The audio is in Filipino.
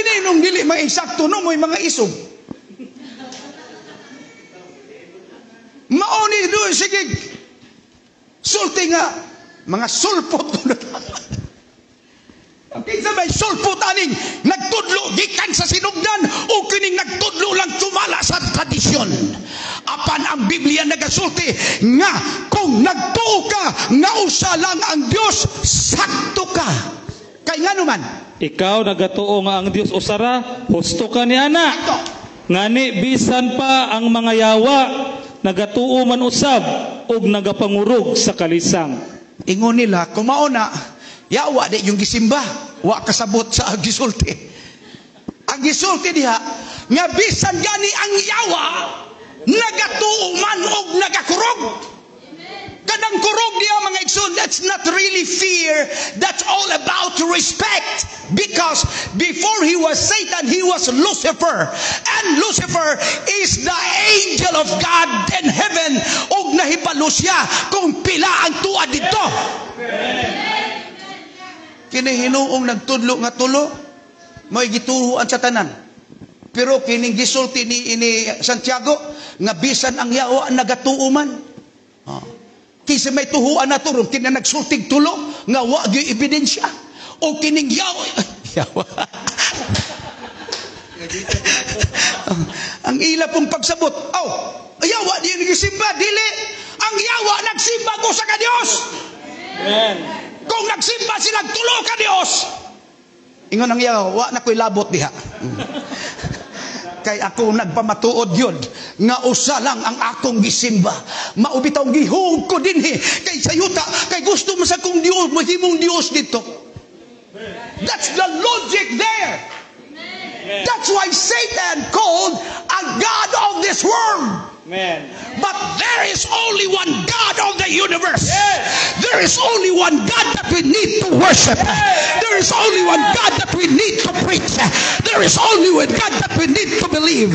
Kini nung dili maisakto no mo'y mga isog. Mauni doon sige. Sulti nga mga sulpot ko na. Kinsa may sulpot aning nagtudlo gikan sa sinugdan o kining nagtudlo lang tumala sa tradisyon. Apan ang Biblia nagasulti nga kung nagtuo ka nga usa lang ang Dios, sakto ka. Kay nga naman ikaw nagatuo nga ang Dios usara, husto ka ni ana. Ngani bisan pa ang mga yawa nagatuo man usab og nagapangurog sa kalisang. Ingon nila kung mauna yawa di yung gisimba, wa kasabot sa gisulti. Ang gisulti diha nga bisan gani ang yawa nagatuo man og nagakurog. Kanang kurog diha mga igsoon, that's not really fear, that's all about respect. Because before he was Satan, he was Lucifer. And Lucifer is the angel of God in heaven. Og nahibalo siya kung pila ang tuwa dito. Kinihinuong nagtudlo nga tulo, may gituruan sa tanan. Pero kining gisulti ni Santiago, nga bisan ang yawa nagatuo man. Kisa may tuhuan na turong, kina nagsultig tulo, nga wag yung ebidensya. O kining yawa. Ang ila pong pagsabot, yawa di nagisimba, dili. Ang yawa nagsimba ko sa ka-Diyos. Amen. Kung nagsimba silang tulo ka Diyos, ingon ang yawa na ko'y labot diha. Kay ako nagpamatuod yun nga usa lang ang akong gisimba. Maubitaw gihug ko dinhi kay sayuta kay gusto mo sa kong Dios, mahimong Dios dito. That's the logic there. That's why Satan called a God of this world. Amen. But there is only one God of the universe. There is only one God that we need to worship. There is only one God that we need to preach. There is only one God that we need to believe.